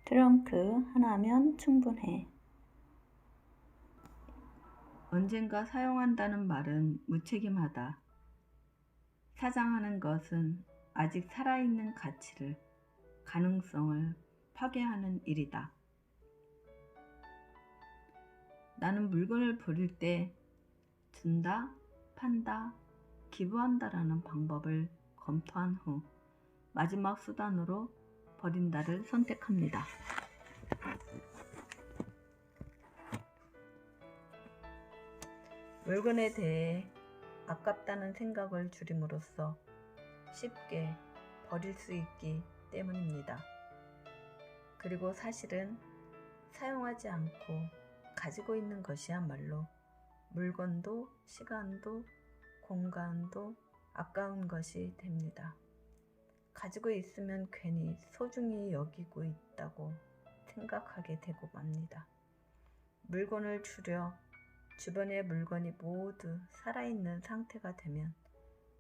트렁크 하나면 충분해. 언젠가 사용한다는 말은 무책임하다. 사장하는 것은 아직 살아있는 가치를, 가능성을 파괴하는 일이다. 나는 물건을 버릴 때 준다, 판다, 기부한다라는 방법을 검토한 후 마지막 수단으로 버린다를 선택합니다. 물건에 대해 아깝다는 생각을 줄임으로써 쉽게 버릴 수 있기 때문입니다. 그리고 사실은 사용하지 않고 가지고 있는 것이야말로 물건도 시간도 공간도 아까운 것이 됩니다. 가지고 있으면 괜히 소중히 여기고 있다고 생각하게 되고 맙니다. 물건을 줄여 주변의 물건이 모두 살아있는 상태가 되면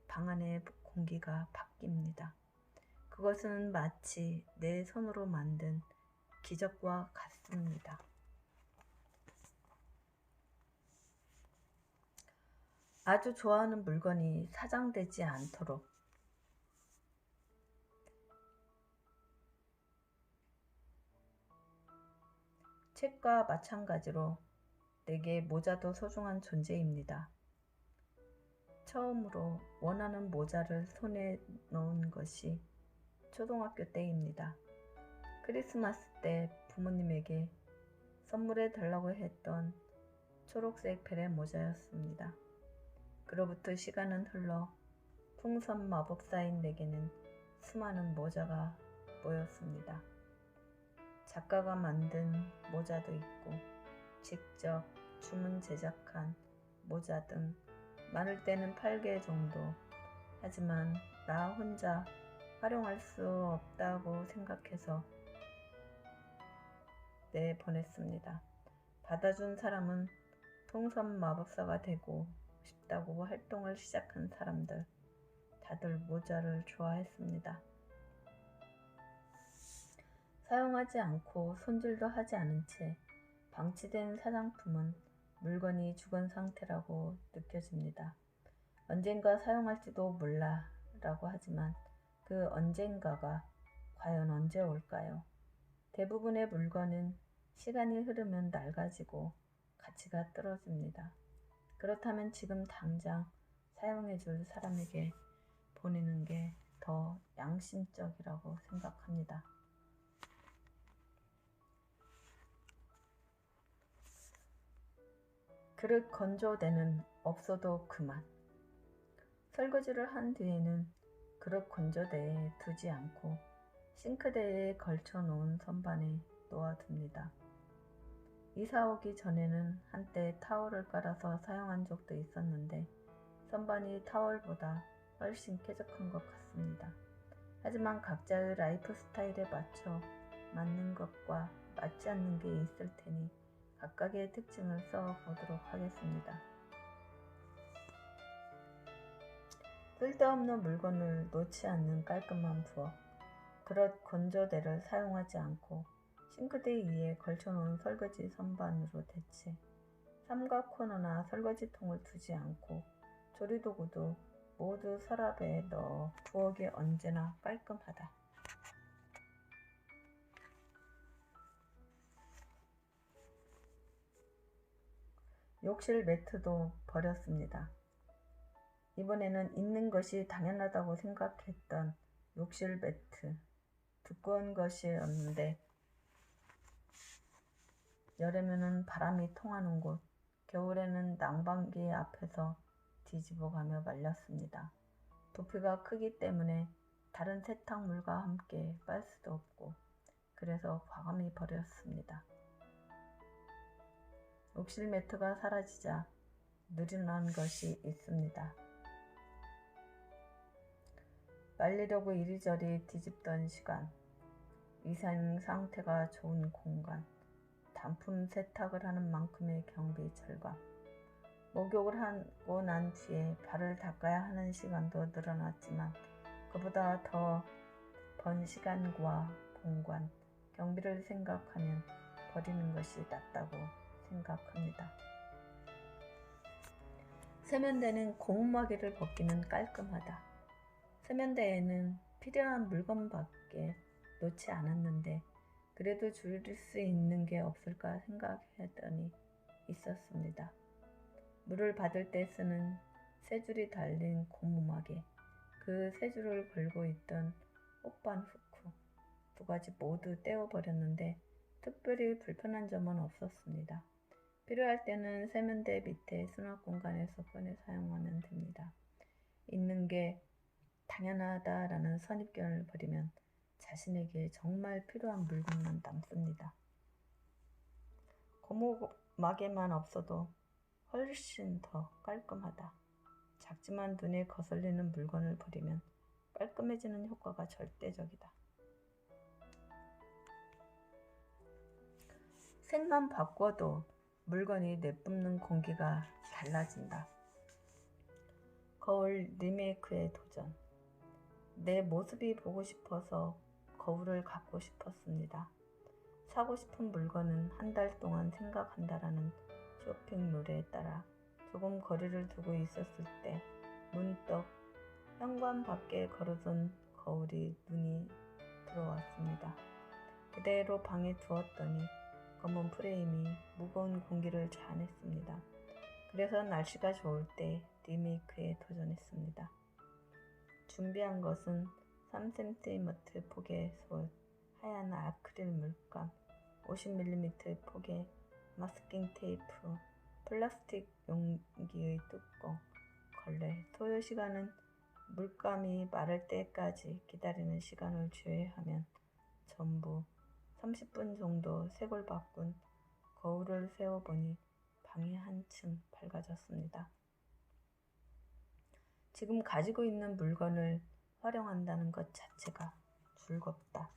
방 안의 공기가 바뀝니다. 그것은 마치 내 손으로 만든 기적과 같습니다. 아주 좋아하는 물건이 사장되지 않도록 책과 마찬가지로 내게 모자도 소중한 존재입니다. 처음으로 원하는 모자를 손에 넣은 것이 초등학교 때입니다. 크리스마스 때 부모님에게 선물해 달라고 했던 초록색 베레 모자였습니다. 그로부터 시간은 흘러 풍선 마법사인 내게는 수많은 모자가 모였습니다. 작가가 만든 모자도 있고 직접 주문 제작한 모자 등 많을 때는 8개 정도. 하지만 나 혼자 활용할 수 없다고 생각해서 내보냈습니다. 받아준 사람은 풍선 마법사가 되고 싶다고 활동을 시작한 사람들, 다들 모자를 좋아했습니다. 사용하지 않고 손질도 하지 않은 채 방치된 사장품은 물건이 죽은 상태라고 느껴집니다. 언젠가 사용할지도 몰라 라고 하지만 그 언젠가가 과연 언제 올까요? 대부분의 물건은 시간이 흐르면 낡아지고 가치가 떨어집니다. 그렇다면 지금 당장 사용해줄 사람에게 보내는 게 더 양심적이라고 생각합니다. 그릇 건조대는 없어도 그만. 설거지를 한 뒤에는 그릇 건조대에 두지 않고 싱크대에 걸쳐 놓은 선반에 놓아둡니다. 이사 오기 전에는 한때 타월을 깔아서 사용한 적도 있었는데 선반이 타월보다 훨씬 쾌적한 것 같습니다. 하지만 각자의 라이프 스타일에 맞춰 맞는 것과 맞지 않는 게 있을 테니 각각의 특징을 써보도록 하겠습니다. 쓸데없는 물건을 놓지 않는 깔끔한 부엌. 그릇 건조대를 사용하지 않고 싱크대 위에 걸쳐놓은 설거지 선반으로 대체. 삼각 코너나 설거지통을 두지 않고 조리도구도 모두 서랍에 넣어 부엌이 언제나 깔끔하다. 욕실 매트도 버렸습니다. 이번에는 있는 것이 당연하다고 생각했던 욕실 매트. 두꺼운 것이었는데 여름에는 바람이 통하는 곳, 겨울에는 난방기 앞에서 뒤집어가며 말렸습니다. 부피가 크기 때문에 다른 세탁물과 함께 빨 수도 없고 그래서 과감히 버렸습니다. 욕실 매트가 사라지자 늘어난 것이 있습니다. 말리려고 이리저리 뒤집던 시간, 위생 상태가 좋은 공간, 단품 세탁을 하는 만큼의 경비 절감, 목욕을 하고 난 뒤에 발을 닦아야 하는 시간도 늘어났지만 그보다 더 번 시간과 공간, 경비를 생각하면 버리는 것이 낫다고 생각합니다. 세면대는 고무마개를 벗기면 깔끔하다. 세면대에는 필요한 물건밖에 놓지 않았는데 그래도 줄일 수 있는 게 없을까 생각했더니 있었습니다. 물을 받을 때 쓰는 세 줄이 달린 고무마개, 그 세 줄을 걸고 있던 옷반 후크, 두 가지 모두 떼어버렸는데 특별히 불편한 점은 없었습니다. 필요할 때는 세면대 밑에 수납 공간에서 꺼내 사용하면 됩니다. 있는 게 당연하다라는 선입견을 버리면 자신에게 정말 필요한 물건만 남습니다. 고무마개만 없어도 훨씬 더 깔끔하다. 작지만 눈에 거슬리는 물건을 버리면 깔끔해지는 효과가 절대적이다. 색만 바꿔도 물건이 내뿜는 공기가 달라진다. 거울 리메이크의 도전. 내 모습이 보고 싶어서 거울을 갖고 싶었습니다. 사고 싶은 물건은 한 달 동안 생각한다라는 쇼핑 룰에 따라 조금 거리를 두고 있었을 때 문득 현관 밖에 걸어둔 거울이 눈이 들어왔습니다. 그대로 방에 두었더니 검은 프레임이 무거운 공기를 자아냈습니다. 그래서 날씨가 좋을 때 리메이크에 도전했습니다. 준비한 것은 3cm 폭의 솔, 하얀 아크릴 물감, 50mm 폭의 마스킹 테이프, 플라스틱 용기의 뚜껑, 걸레. 소요 시간은 물감이 마를 때까지 기다리는 시간을 제외하면 전부 30분 정도 색을 바꾼 거울을 세워보니 방이 한층 밝아졌습니다. 지금 가지고 있는 물건을 활용한다는 것 자체가 즐겁다.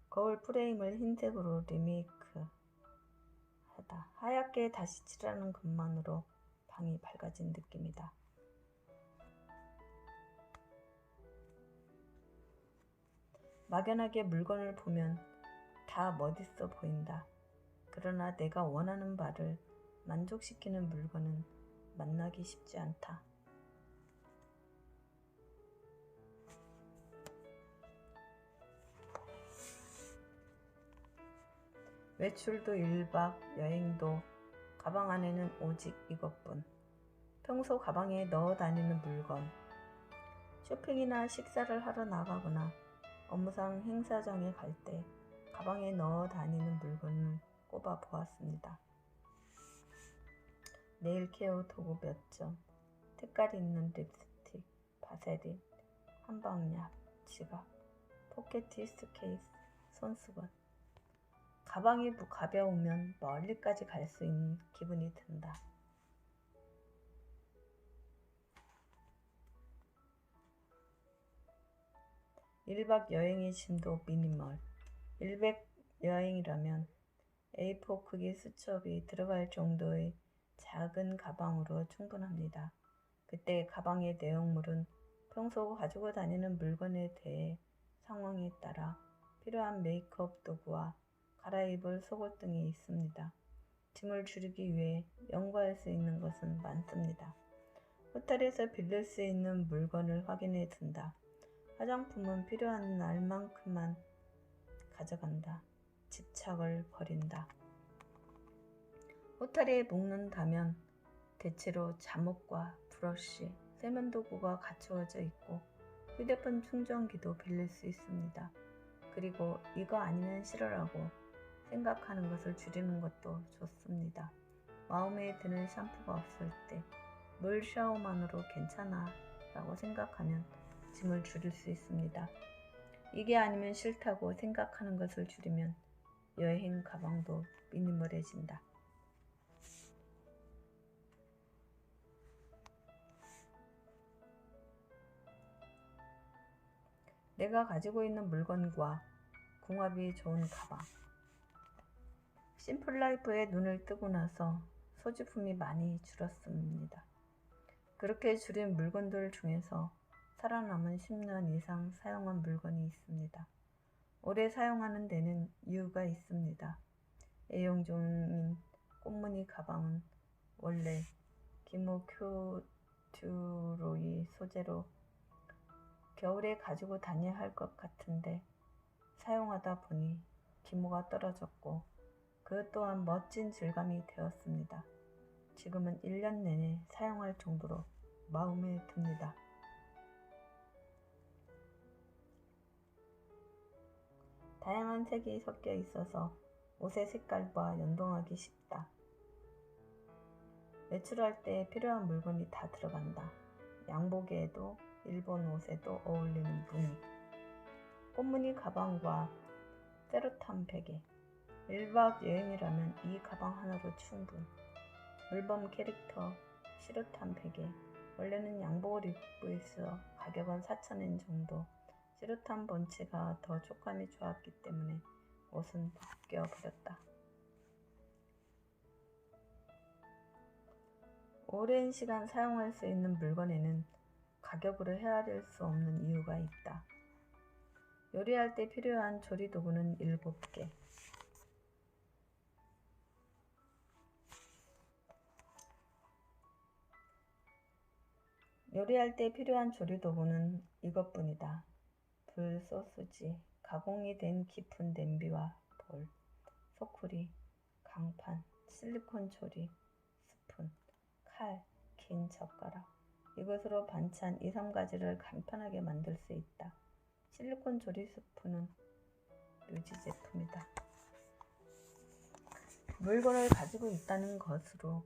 거울 프레임을 흰색으로 리메이크하다. 하얗게 다시 칠하는 것만으로 방이 밝아진 느낌이다. 막연하게 물건을 보면 다 멋있어 보인다. 그러나 내가 원하는 바를 만족시키는 물건은 만나기 쉽지 않다. 외출도 1박 여행도 가방 안에는 오직 이것뿐. 평소 가방에 넣어 다니는 물건. 쇼핑이나 식사를 하러 나가거나 업무상 행사장에 갈 때 가방에 넣어 다니는 물건을 꼽아 보았습니다. 네일 케어 도구 몇 점, 색깔 있는 립스틱, 바세린, 한방약, 지갑, 포켓티스 케이스, 손수건. 가방이 가벼우면 멀리까지 갈 수 있는 기분이 든다. (1박) 여행의 짐도 미니멀. 1박 여행이라면 A4 크기 수첩이 들어갈 정도의 작은 가방으로 충분합니다. 그때 가방의 내용물은 평소 가지고 다니는 물건에 대해 상황에 따라 필요한 메이크업 도구와 갈아입을 속옷 등이 있습니다. 짐을 줄이기 위해 연구할 수 있는 것은 많습니다. 호텔에서 빌릴 수 있는 물건을 확인해 둔다. 화장품은 필요한 날만큼만 가져간다. 집착을 버린다. 호텔에 묵는다면 대체로 잠옷과 브러쉬, 세면도구가 갖추어져 있고 휴대폰 충전기도 빌릴 수 있습니다. 그리고 이거 아니면 싫어라고 생각하는 것을 줄이는 것도 좋습니다. 마음에 드는 샴푸가 없을 때 물 샤워만으로 괜찮아 라고 생각하면 짐을 줄일 수 있습니다. 이게 아니면 싫다고 생각하는 것을 줄이면 여행 가방도 미니멀해진다. 내가 가지고 있는 물건과 궁합이 좋은 가방. 심플라이프에 눈을 뜨고 나서 소지품이 많이 줄었습니다. 그렇게 줄인 물건들 중에서 살아남은 10년 이상 사용한 물건이 있습니다. 오래 사용하는 데는 이유가 있습니다. A형종인 꽃무늬 가방은 원래 기모큐튜로이 소재로 겨울에 가지고 다녀야 할 것 같은데 사용하다 보니 기모가 떨어졌고 그 또한 멋진 질감이 되었습니다. 지금은 1년 내내 사용할 정도로 마음에 듭니다. 다양한 색이 섞여 있어서 옷의 색깔과 연동하기 쉽다. 외출할 때 필요한 물건이 다 들어간다. 양복에도 일본 옷에도 어울리는 무늬. 꽃무늬 가방과 세로탄 베개. 1박 여행이라면 이 가방 하나로 충분. 물범 캐릭터 시루탄 베개. 원래는 양복을 입고 있어 가격은 4,000엔 정도. 시루탄 본체가 더 촉감이 좋았기 때문에 옷은 벗겨버렸다. 오랜 시간 사용할 수 있는 물건에는 가격으로 헤아릴 수 없는 이유가 있다. 요리할 때 필요한 조리도구는 7개. 요리할 때 필요한 조리도구는 이것뿐이다. 불 소스지, 가공이 된 깊은 냄비와 볼, 소쿠리, 강판, 실리콘 조리, 스푼, 칼, 긴 젓가락. 이것으로 반찬 2, 3가지를 간편하게 만들 수 있다. 실리콘 조리 스푼은 뮤지 제품이다. 물건을 가지고 있다는 것으로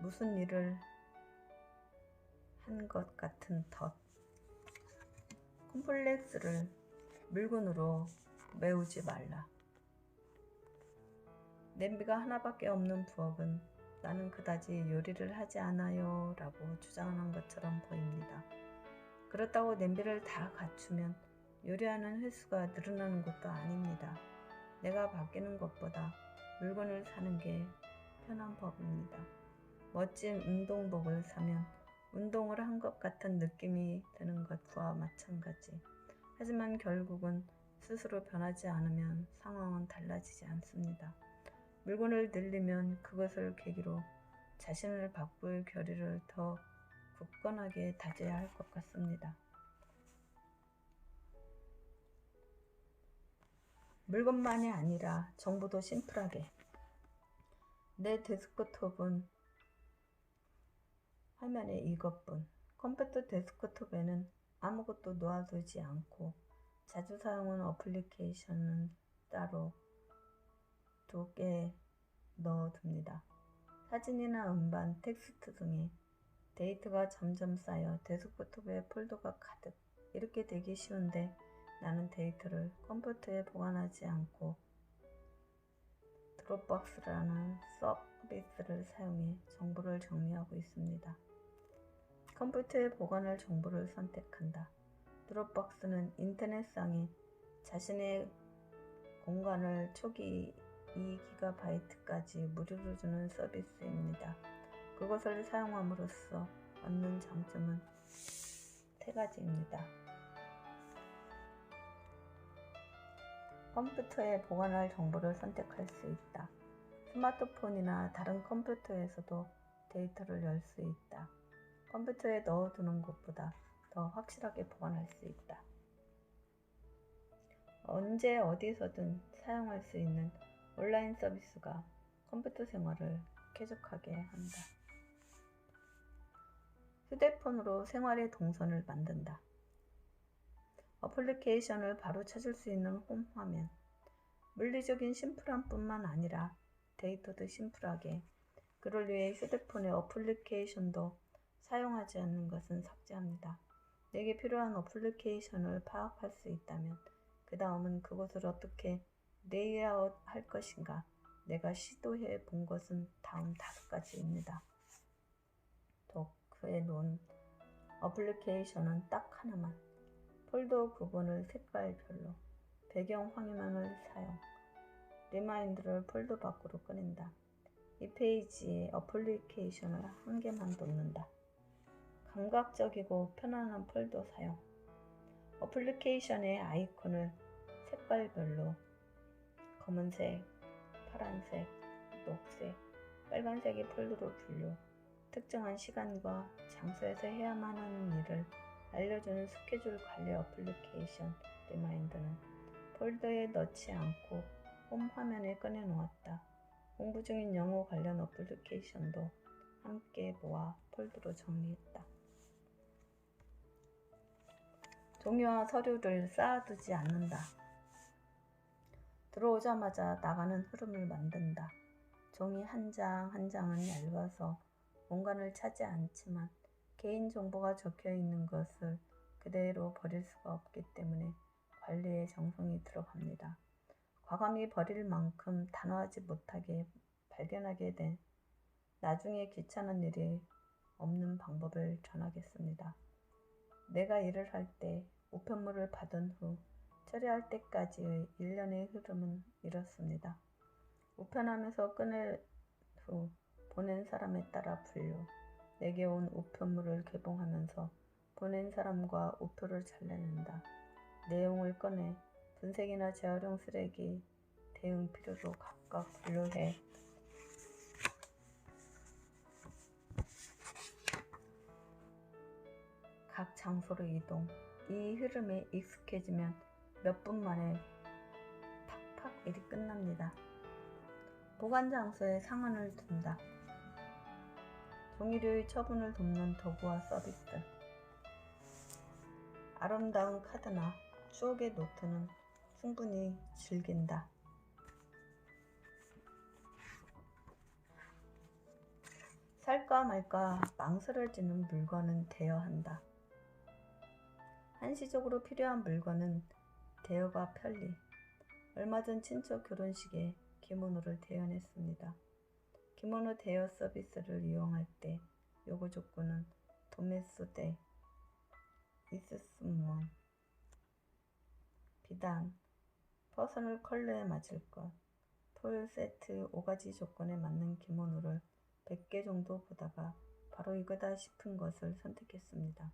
무슨 일을 한 것 같은 덫. 콤플렉스를 물건으로 메우지 말라. 냄비가 하나밖에 없는 부엌은 나는 그다지 요리를 하지 않아요 라고 주장하는 것처럼 보입니다. 그렇다고 냄비를 다 갖추면 요리하는 횟수가 늘어나는 것도 아닙니다. 내가 바뀌는 것보다 물건을 사는 게 편한 법입니다. 멋진 운동복을 사면 운동을 한 것 같은 느낌이 드는 것과 마찬가지. 하지만 결국은 스스로 변하지 않으면 상황은 달라지지 않습니다. 물건을 늘리면 그것을 계기로 자신을 바꿀 결의를 더 굳건하게 다져야 할 것 같습니다. 물건만이 아니라 정보도 심플하게. 내 데스크톱은 화면에 이것뿐. 컴퓨터 데스크톱에는 아무것도 놓아두지 않고 자주 사용하는 어플리케이션은 따로 2개 넣어둡니다. 사진이나 음반, 텍스트 등의 데이터가 점점 쌓여 데스크톱에 폴더가 가득. 이렇게 되기 쉬운데 나는 데이터를 컴퓨터에 보관하지 않고 드롭박스라는 서비스를 사용해 정보를 정리하고 있습니다. 컴퓨터에 보관할 정보를 선택한다. 드롭박스는 인터넷상에 자신의 공간을 초기 2GB까지 무료로 주는 서비스입니다. 그것을 사용함으로써 얻는 장점은 3가지입니다. 컴퓨터에 보관할 정보를 선택할 수 있다. 스마트폰이나 다른 컴퓨터에서도 데이터를 열 수 있다. 컴퓨터에 넣어두는 것보다 더 확실하게 보관할 수 있다. 언제 어디서든 사용할 수 있는 온라인 서비스가 컴퓨터 생활을 쾌적하게 한다. 휴대폰으로 생활의 동선을 만든다. 어플리케이션을 바로 찾을 수 있는 홈 화면. 물리적인 심플함 뿐만 아니라 데이터도 심플하게. 그를 위해 휴대폰의 어플리케이션도 사용하지 않는 것은 삭제합니다. 내게 필요한 어플리케이션을 파악할 수 있다면 그 다음은 그것을 어떻게 레이아웃 할 것인가. 내가 시도해 본 것은 다음 5가지입니다. 도크에 놓은 어플리케이션은 딱 하나만. 폴더 구분을 색깔별로. 배경 화면을 사용. 리마인드를 폴더 밖으로 꺼낸다. 이 페이지에 어플리케이션을 1개만 놓는다. 감각적이고 편안한 폴더 사용. 어플리케이션의 아이콘을 색깔별로 검은색, 파란색, 녹색, 빨간색의 폴더로 분류, 특정한 시간과 장소에서 해야만 하는 일을 알려주는 스케줄 관리 어플리케이션 리마인더는 폴더에 넣지 않고 홈 화면에 꺼내놓았다. 공부 중인 영어 관련 어플리케이션도 함께 모아 폴더로 정리했다. 종이와 서류를 쌓아두지 않는다. 들어오자마자 나가는 흐름을 만든다. 종이 한 장 한 장은 얇아서 공간을 차지 않지만 개인정보가 적혀있는 것을 그대로 버릴 수가 없기 때문에 관리에 정성이 들어갑니다. 과감히 버릴 만큼 단호하지 못하게 발견하게 된 나중에 귀찮은 일이 없는 방법을 전하겠습니다. 내가 일을 할 때 우편물을 받은 후 처리할 때까지의 일련의 흐름은 이렇습니다. 우편함에서 꺼낼 후 보낸 사람에 따라 분류. 내게 온 우편물을 개봉하면서 보낸 사람과 우표를 잘라낸다. 내용을 꺼내 분쇄기나 재활용 쓰레기 대응 필요로 각각 분류해 각 장소로 이동. 이 흐름에 익숙해지면 몇 분 만에 팍팍 일이 끝납니다. 보관 장소에 상한을 둔다. 종이류의 처분을 돕는 도구와 서비스. 아름다운 카드나 추억의 노트는 충분히 즐긴다. 살까 말까 망설여지는 물건은 대여한다. 한시적으로 필요한 물건은 대여가 편리. 얼마 전 친척 결혼식에 기모노를 대여했습니다. 기모노 대여 서비스를 이용할 때 요구 조건은 도메소데, 이스스몬, 비단, 퍼스널 컬러에 맞을 것, 풀 세트 5가지 조건에 맞는 기모노를 100개 정도 보다가 바로 이거다 싶은 것을 선택했습니다.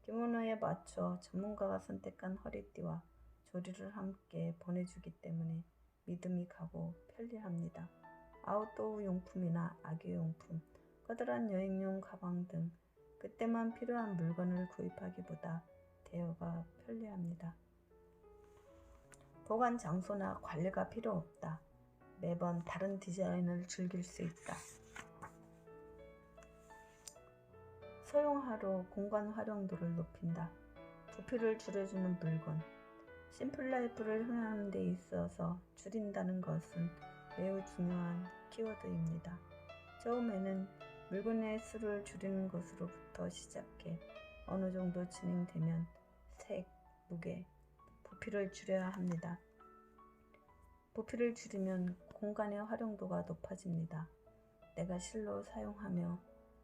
기모노에 맞춰 전문가가 선택한 허리띠와 조리를 함께 보내주기 때문에 믿음이 가고 편리합니다. 아웃도어 용품이나 아기용품, 커다란 여행용 가방 등 그때만 필요한 물건을 구입하기보다 대여가 편리합니다. 보관 장소나 관리가 필요 없다. 매번 다른 디자인을 즐길 수 있다. 소형화로 공간 활용도를 높인다. 부피를 줄여주는 물건. 심플라이프를 흥하는 데 있어서 줄인다는 것은 매우 중요한 키워드입니다. 처음에는 물건의 수를 줄이는 것으로부터 시작해 어느 정도 진행되면 색, 무게, 부피를 줄여야 합니다. 부피를 줄이면 공간의 활용도가 높아집니다. 내가 실로 사용하며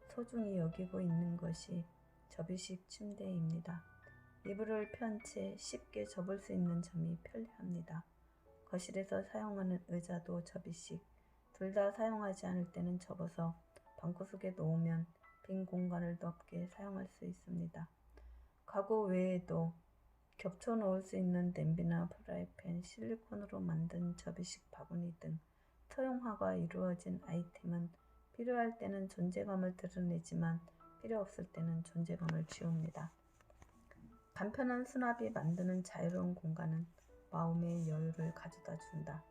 소중히 여기고 있는 것이 접이식 침대입니다. 이불을 편 채 쉽게 접을 수 있는 점이 편리합니다. 거실에서 사용하는 의자도 접이식, 둘 다 사용하지 않을 때는 접어서 방구석에 놓으면 빈 공간을 넓게 사용할 수 있습니다. 가구 외에도 겹쳐 놓을 수 있는 냄비나 프라이팬, 실리콘으로 만든 접이식 바구니 등 소형화가 이루어진 아이템은 필요할 때는 존재감을 드러내지만 필요 없을 때는 존재감을 지웁니다. 간편한 수납이 만드는 자유로운 공간은 마음의 여유를 가져다 준다.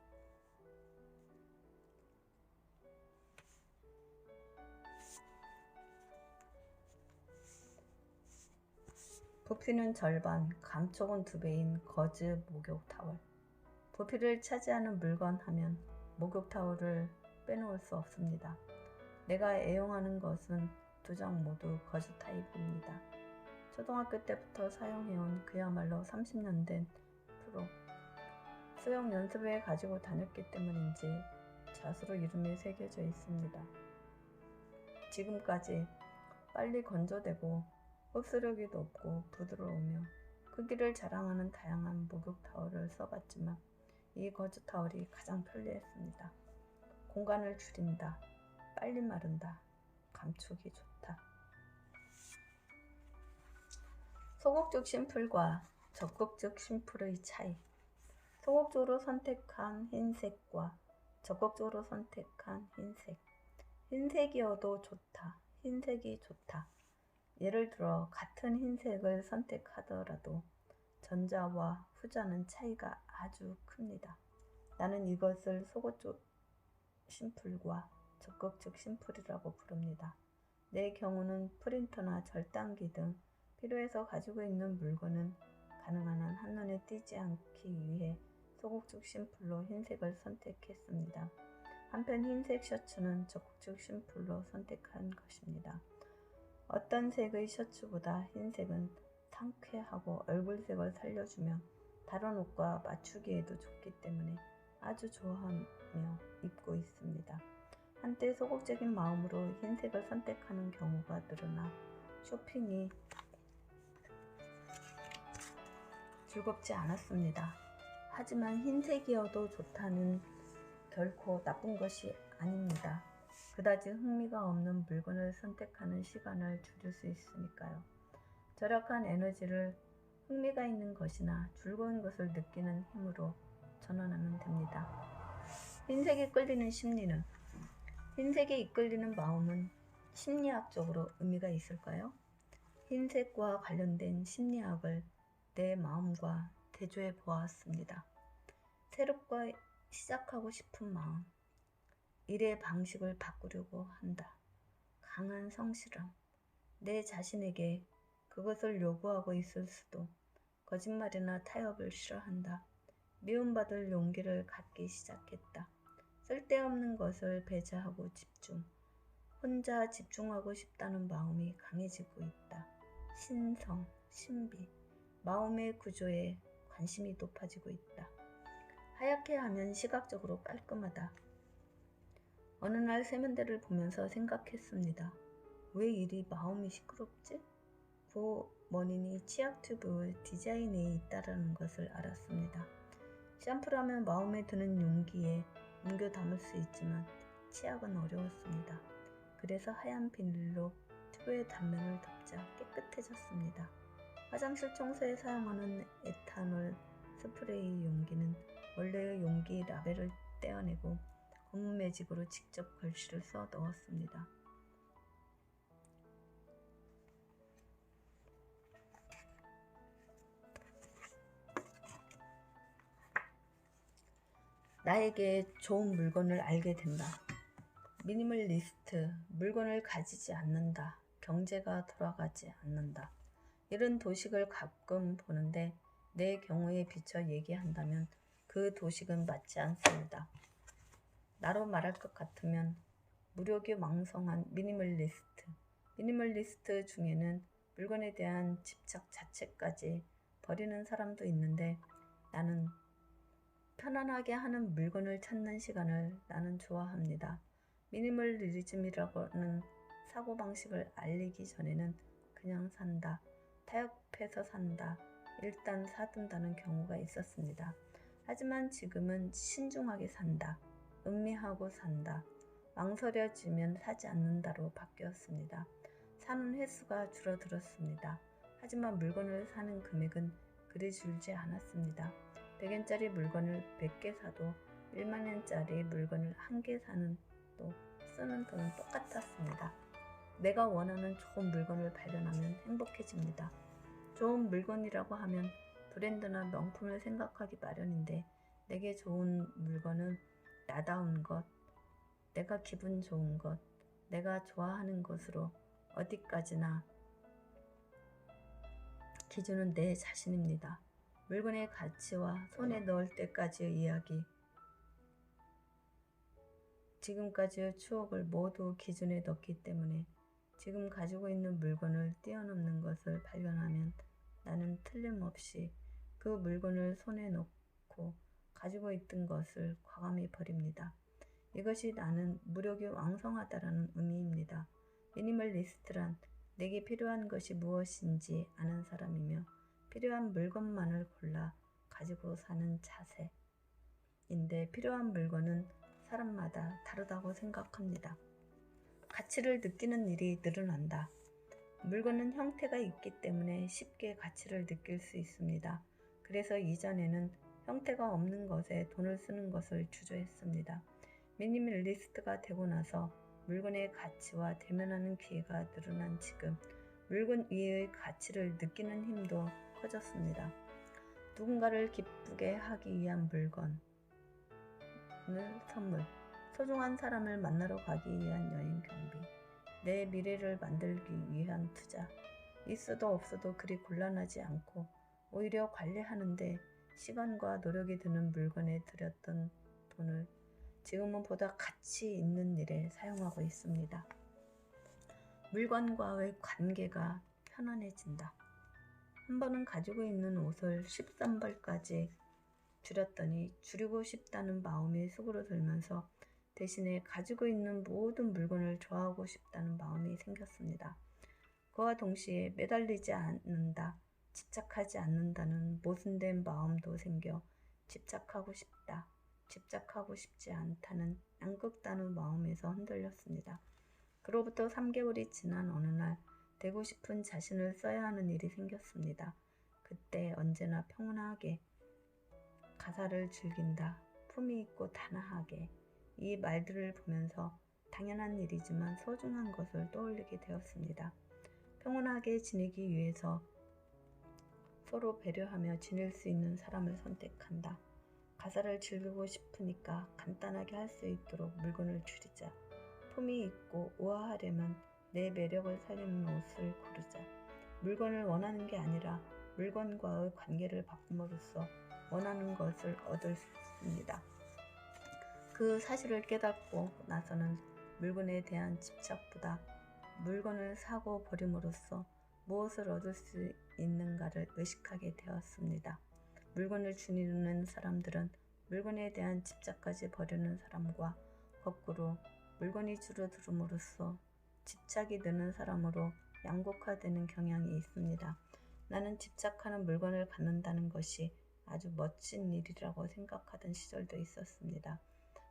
부피는 절반, 감촉은 2배인 거즈 목욕 타월. 부피를 차지하는 물건 하면 목욕 타월을 빼놓을 수 없습니다. 내가 애용하는 것은 2장 모두 거즈 타입입니다. 초등학교 때부터 사용해온 그야말로 30년 된 프로. 수영 연습회 가지고 다녔기 때문인지 자수로 이름이 새겨져 있습니다. 지금까지 빨리 건조되고 흡수력이 높고 부드러우며 크기를 자랑하는 다양한 목욕 타월을 써봤지만 이 거즈 타월이 가장 편리했습니다. 공간을 줄인다, 빨리 마른다, 감촉이 좋다. 소극적 심플과 적극적 심플의 차이. 소극적으로 선택한 흰색과 적극적으로 선택한 흰색. 흰색이어도 좋다. 흰색이 좋다. 예를 들어 같은 흰색을 선택하더라도 전자와 후자는 차이가 아주 큽니다. 나는 이것을 소극적 심플과 적극적 심플이라고 부릅니다. 내 경우는 프린터나 절단기 등 필요해서 가지고 있는 물건은 가능한 한 한눈에 띄지 않기 위해 소극적 심플로 흰색을 선택했습니다. 한편 흰색 셔츠는 적극적 심플로 선택한 것입니다. 어떤 색의 셔츠보다 흰색은 상쾌하고 얼굴색을 살려주며 다른 옷과 맞추기에도 좋기 때문에 아주 좋아하며 입고 있습니다. 한때 소극적인 마음으로 흰색을 선택하는 경우가 늘어나 쇼핑이 즐겁지 않았습니다. 하지만 흰색이어도 좋다는 결코 나쁜 것이 아닙니다. 그다지 흥미가 없는 물건을 선택하는 시간을 줄일 수 있으니까요. 절약한 에너지를 흥미가 있는 것이나 즐거운 것을 느끼는 힘으로 전환하면 됩니다. 흰색에 끌리는 심리는? 흰색에 이끌리는 마음은 심리학적으로 의미가 있을까요? 흰색과 관련된 심리학을 내 마음과 대조해 보았습니다. 새롭게 시작하고 싶은 마음, 일의 방식을 바꾸려고 한다. 강한 성실함, 내 자신에게 그것을 요구하고 있을 수도, 거짓말이나 타협을 싫어한다. 미움받을 용기를 갖기 시작했다. 쓸데없는 것을 배제하고 집중, 혼자 집중하고 싶다는 마음이 강해지고 있다. 신성, 신비, 마음의 구조에 관심이 높아지고 있다. 하얗게 하면 시각적으로 깔끔하다. 어느 날 세면대를 보면서 생각했습니다. 왜 이리 마음이 시끄럽지? 그 원인이 치약 튜브 디자인에 있다는 것을 알았습니다. 샴푸라면 마음에 드는 용기에 옮겨 담을 수 있지만 치약은 어려웠습니다. 그래서 하얀 비닐로 튜브의 단면을 덮자 깨끗해졌습니다. 화장실 청소에 사용하는 에탄올 스프레이 용기는 원래의 용기 라벨을 떼어내고 검은 매직으로 직접 글씨를 써 넣었습니다. 나에게 좋은 물건을 알게 된다. 미니멀리스트, 물건을 가지지 않는다. 경제가 돌아가지 않는다. 이런 도식을 가끔 보는데 내 경우에 비춰 얘기한다면 그 도식은 맞지 않습니다. 나로 말할 것 같으면 무력이 왕성한 미니멀리스트 중에는 물건에 대한 집착 자체까지 버리는 사람도 있는데 나는 편안하게 하는 물건을 찾는 시간을 나는 좋아합니다. 미니멀리즘이라고는 사고방식을 알리기 전에는 그냥 산다, 타협해서 산다, 일단 사둔다는 경우가 있었습니다. 하지만 지금은 신중하게 산다, 음미하고 산다, 망설여지면 사지 않는다로 바뀌었습니다. 사는 횟수가 줄어들었습니다. 하지만 물건을 사는 금액은 그리 줄지 않았습니다. 100엔짜리 물건을 100개 사도 1만엔짜리 물건을 1개 사는 또 쓰는 돈은 똑같았습니다. 내가 원하는 좋은 물건을 발견하면 행복해집니다. 좋은 물건이라고 하면 브랜드나 명품을 생각하기 마련인데 내게 좋은 물건은 나다운 것, 내가 기분 좋은 것, 내가 좋아하는 것으로 어디까지나 기준은 내 자신입니다. 물건의 가치와 손에 넣을 때까지의 이야기, 지금까지의 추억을 모두 기준에 넣기 때문에 지금 가지고 있는 물건을 뛰어넘는 것을 발견하면 나는 틀림없이 그 물건을 손에 넣고 가지고 있던 것을 과감히 버립니다. 이것이 나는 무력이 왕성하다라는 의미입니다. 미니멀리스트란 내게 필요한 것이 무엇인지 아는 사람이며 필요한 물건만을 골라 가지고 사는 자세인데 필요한 물건은 사람마다 다르다고 생각합니다. 가치를 느끼는 일이 늘어난다. 물건은 형태가 있기 때문에 쉽게 가치를 느낄 수 있습니다. 그래서 이전에는 형태가 없는 것에 돈을 쓰는 것을 주저했습니다. 미니멀리스트가 되고 나서 물건의 가치와 대면하는 기회가 늘어난 지금 물건 위의 가치를 느끼는 힘도 커졌습니다. 누군가를 기쁘게 하기 위한 물건을 선물, 소중한 사람을 만나러 가기 위한 여행 경비, 내 미래를 만들기 위한 투자, 있어도 없어도 그리 곤란하지 않고 오히려 관리하는데 시간과 노력이 드는 물건에 들였던 돈을 지금은 보다 가치 있는 일에 사용하고 있습니다. 물건과의 관계가 편안해진다. 한 번은 가지고 있는 옷을 13벌까지 줄였더니 줄이고 싶다는 마음이 속으로 들면서 대신에 가지고 있는 모든 물건을 좋아하고 싶다는 마음이 생겼습니다. 그와 동시에 매달리지 않는다, 집착하지 않는다는 모순된 마음도 생겨 집착하고 싶다, 집착하고 싶지 않다는 양극단의 마음에서 흔들렸습니다. 그로부터 3개월이 지난 어느 날 되고 싶은 자신을 써야 하는 일이 생겼습니다. 그때 언제나 평온하게, 가사를 즐긴다, 품위 있고 단아하게, 이 말들을 보면서 당연한 일이지만 소중한 것을 떠올리게 되었습니다. 평온하게 지내기 위해서 서로 배려하며 지낼 수 있는 사람을 선택한다. 가사를 즐기고 싶으니까 간단하게 할 수 있도록 물건을 줄이자. 품이 있고 우아하려면 내 매력을 살리는 옷을 고르자. 물건을 원하는 게 아니라 물건과의 관계를 바꿈으로써 원하는 것을 얻을 수 있습니다. 그 사실을 깨닫고 나서는 물건에 대한 집착보다 물건을 사고 버림으로써 무엇을 얻을 수 있는가를 의식하게 되었습니다. 물건을 줄이는 사람들은 물건에 대한 집착까지 버리는 사람과 거꾸로 물건이 줄어들음으로써 집착이 느는 사람으로 양극화되는 경향이 있습니다. 나는 집착하는 물건을 갖는다는 것이 아주 멋진 일이라고 생각하던 시절도 있었습니다.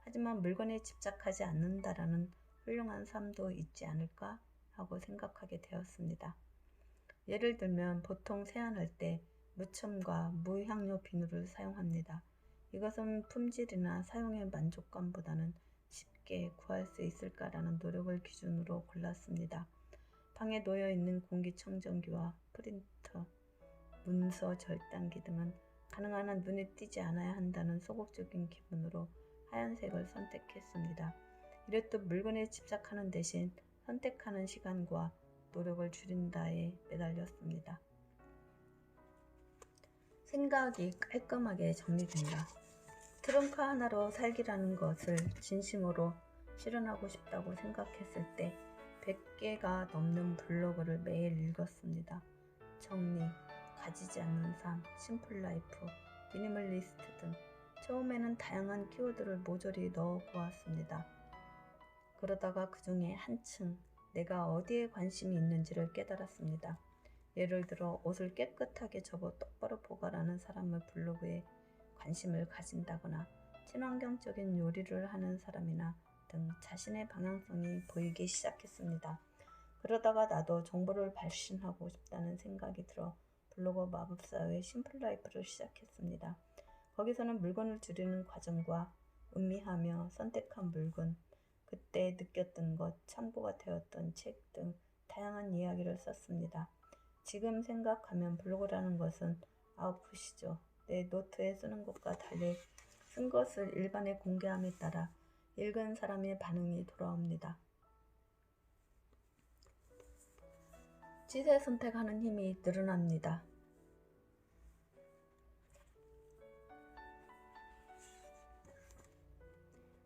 하지만 물건에 집착하지 않는다라는 훌륭한 삶도 있지 않을까 하고 생각하게 되었습니다. 예를 들면 보통 세안할 때 무첨과 무향료 비누를 사용합니다. 이것은 품질이나 사용의 만족감보다는 쉽게 구할 수 있을까라는 노력을 기준으로 골랐습니다. 방에 놓여 있는 공기청정기와 프린터, 문서 절단기 등은 가능한 한 눈에 띄지 않아야 한다는 소극적인 기분으로 하얀색을 선택했습니다. 이랬듯 물건에 집착하는 대신 선택하는 시간과 노력을 줄인다에 매달렸습니다. 생각이 깔끔하게 정리된다. 트렁크 하나로 살기라는 것을 진심으로 실현하고 싶다고 생각했을 때 100개가 넘는 블로그를 매일 읽었습니다. 정리, 가지지 않는 삶, 심플 라이프, 미니멀리스트 등 처음에는 다양한 키워드를 모조리 넣어 보았습니다. 그러다가 그 중에 한층 내가 어디에 관심이 있는지를 깨달았습니다. 예를 들어 옷을 깨끗하게 접어 똑바로 보관하는 사람의 블로그에 관심을 가진다거나 친환경적인 요리를 하는 사람이나 등 자신의 방향성이 보이기 시작했습니다. 그러다가 나도 정보를 발신하고 싶다는 생각이 들어 블로거 마법사의 심플라이프를 시작했습니다. 거기서는 물건을 줄이는 과정과 음미하며 선택한 물건, 그때 느꼈던 것, 참고가 되었던 책 등 다양한 이야기를 썼습니다. 지금 생각하면 블로그라는 것은 아웃풋이죠. 내 노트에 쓰는 것과 달리 쓴 것을 일반에 공개함에 따라 읽은 사람의 반응이 돌아옵니다. 지세 선택하는 힘이 늘어납니다.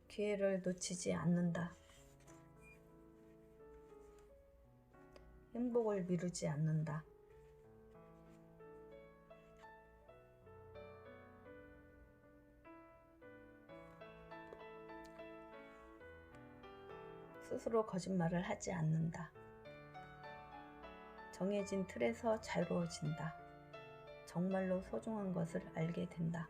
기회를 놓치지 않는다. 행복을 미루지 않는다. 스스로 거짓말을 하지 않는다. 정해진 틀에서 자유로워진다. 정말로 소중한 것을 알게 된다.